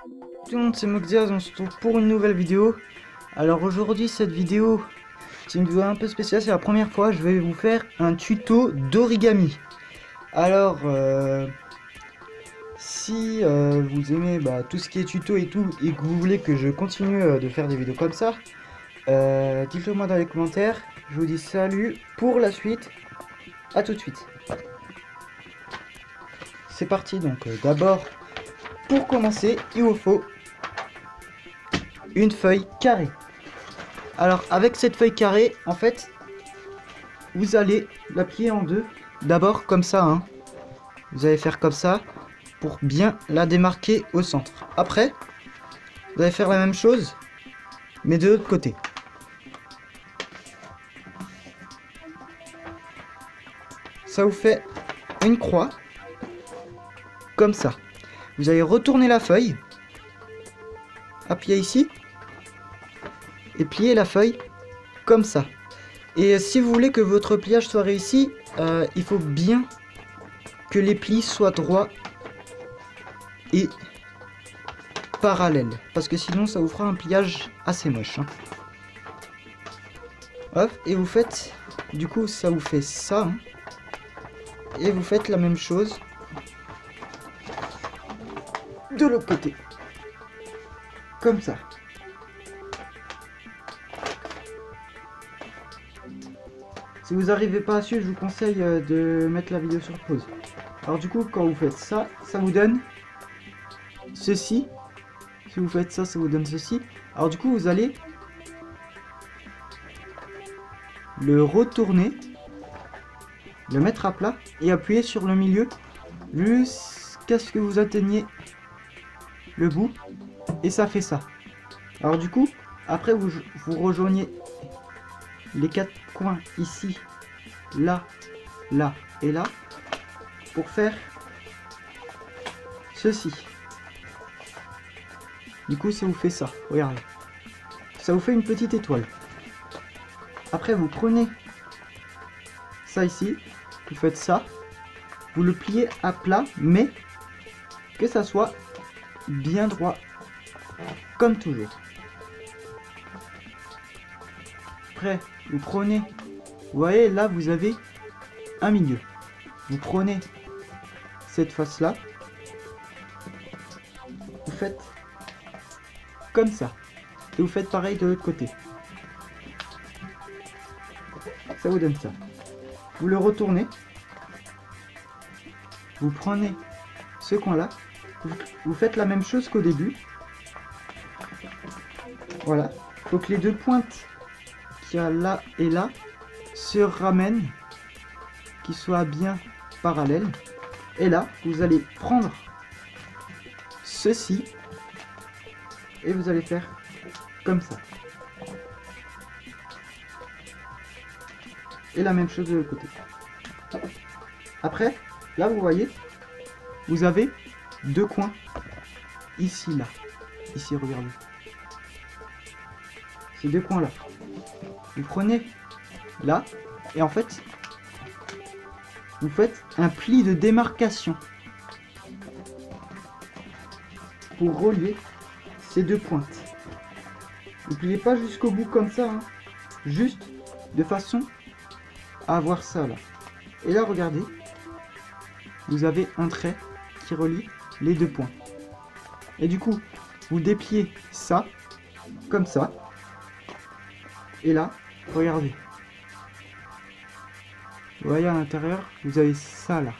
Tout le monde, c'est Moxias, on se retrouve pour une nouvelle vidéo. Alors aujourd'hui, cette vidéo, c'est une vidéo un peu spéciale, c'est la première fois, je vais vous faire un tuto d'origami. Alors, si vous aimez tout ce qui est tuto et tout, et que vous voulez que je continue de faire des vidéos comme ça, dites-le moi dans les commentaires. Je vous dis salut pour la suite, à tout de suite. C'est parti, donc d'abord, pour commencer, il vous faut une feuille carrée. Alors avec cette feuille carrée, en fait, vous allez la plier en deux. D'abord comme ça, hein. Vous allez faire comme ça pour bien la démarquer au centre. Après, vous allez faire la même chose, mais de l'autre côté. Ça vous fait une croix, comme ça. Vous allez retourner la feuille, appuyer ici, et plier la feuille comme ça. Et si vous voulez que votre pliage soit réussi, il faut bien que les plis soient droits et parallèles, parce que sinon ça vous fera un pliage assez moche, hein. Hop, et vous faites, du coup ça vous fait ça, hein. Et vous faites la même chose de l'autre côté, comme ça. Si vous n'arrivez pas à suivre, je vous conseille de mettre la vidéo sur pause. Alors du coup, quand vous faites ça, ça vous donne ceci. Si vous faites ça, ça vous donne ceci. Alors du coup, vous allez le retourner, le mettre à plat et appuyer sur le milieu jusqu'à ce que vous atteigniez le bout. Et ça fait ça. Alors du coup, après vous rejoignez les quatre coins ici, là, là et là pour faire ceci. Du coup ça vous fait ça, regardez. Ça vous fait une petite étoile. Après vous prenez ça ici, vous faites ça, vous le pliez à plat, mais que ça soit bien droit, comme toujours. Après, vous prenez, vous voyez là vous avez un milieu. Vous prenez cette face là, vous faites comme ça, et vous faites pareil de l'autre côté. Ça vous donne ça. Vous le retournez, vous prenez ce coin là, vous faites la même chose qu'au début. Voilà, faut que les deux pointes qu'il y a là et là se ramènent, qu'ils soient bien parallèles. Et là, vous allez prendre ceci et vous allez faire comme ça. Et la même chose de l'autre côté. Après, là vous voyez, vous avez deux coins ici, là. Ici, regardez. Ces deux coins là. Vous prenez là et en fait vous faites un pli de démarcation pour relier ces deux pointes. Vous pliez pas jusqu'au bout comme ça, hein. Juste de façon à avoir ça là. Et là regardez, vous avez un trait qui relie les deux points. Et du coup vous dépliez ça comme ça. Et là, regardez. Vous voyez à l'intérieur, vous avez ça là.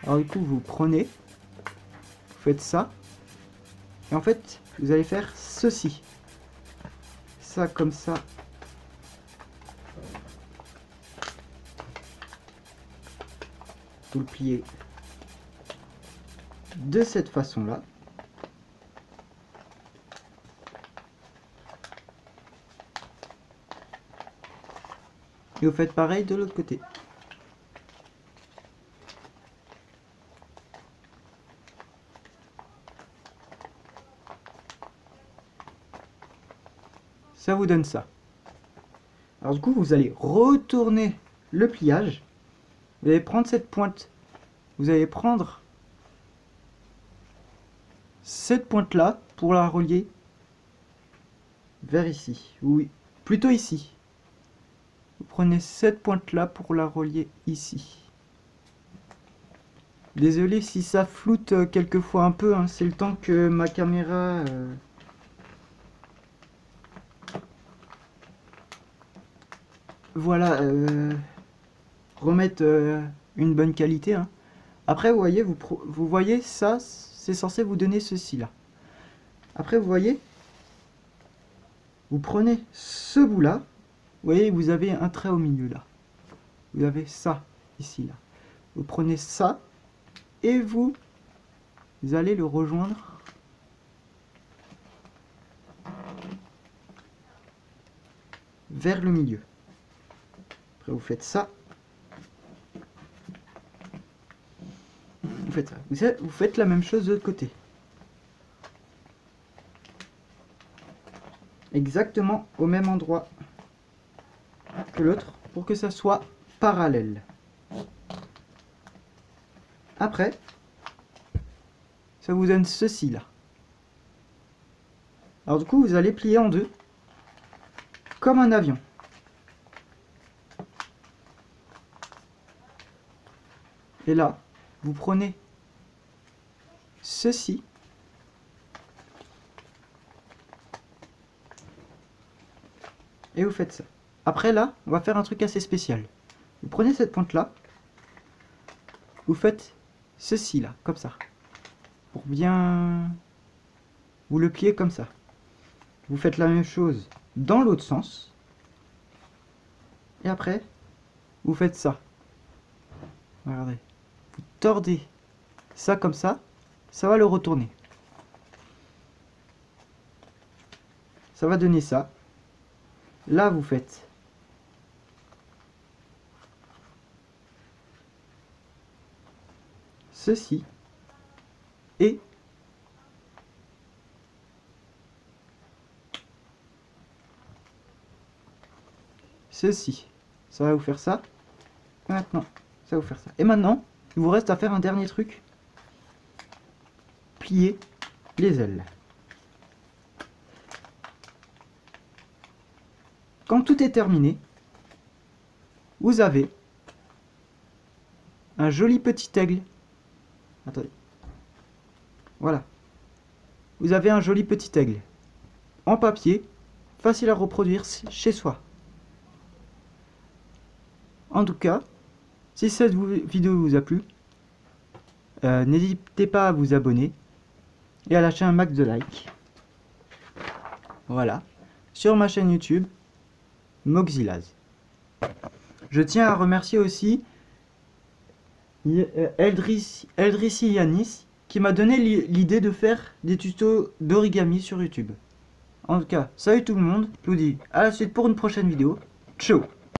Alors du coup, vous prenez, vous faites ça. Et en fait, vous allez faire ceci. Ça comme ça. Vous le pliez de cette façon-là. Et vous faites pareil de l'autre côté. Ça vous donne ça. Alors du coup, vous allez retourner le pliage. Vous allez prendre cette pointe. Vous allez prendre cette pointe là pour la relier vers ici. Oui, plutôt ici. Vous prenez cette pointe là pour la relier ici. Désolé si ça floute quelquefois un peu, hein, c'est le temps que ma caméra voilà, remette une bonne qualité. Hein. Après, vous voyez, vous voyez ça, c'est censé vous donner ceci là. Après, vous voyez, vous prenez ce bout là. Vous voyez, vous avez un trait au milieu là. Vous avez ça ici là. Vous prenez ça et vous allez le rejoindre vers le milieu. Après, vous faites ça. Vous faites ça. Vous faites la même chose de l'autre côté. Exactement au même endroit que l'autre pour que ça soit parallèle. Après, ça vous donne ceci là. Alors du coup, vous allez plier en deux comme un avion. Et là, vous prenez ceci et vous faites ça. Après là, on va faire un truc assez spécial. Vous prenez cette pointe là, vous faites ceci là, comme ça. Pour bien vous le plier comme ça. Vous faites la même chose dans l'autre sens. Et après, vous faites ça. Regardez. Vous tordez ça comme ça va le retourner. Ça va donner ça. Là, vous faites ceci et ceci. Ça va vous faire ça. Et maintenant, ça va vous faire ça. Et maintenant, il vous reste à faire un dernier truc. Plier les ailes. Quand tout est terminé, vous avez un joli petit aigle. Attendez. Voilà. Vous avez un joli petit aigle. En papier, facile à reproduire chez soi. En tout cas, si cette vidéo vous a plu, n'hésitez pas à vous abonner et à lâcher un max de like. Voilà. Sur ma chaîne YouTube, Moxilaz. Je tiens à remercier aussi Eldrissi Yanis qui m'a donné l'idée de faire des tutos d'origami sur YouTube. En tout cas, salut tout le monde, je vous dis à la suite pour une prochaine vidéo. Ciao.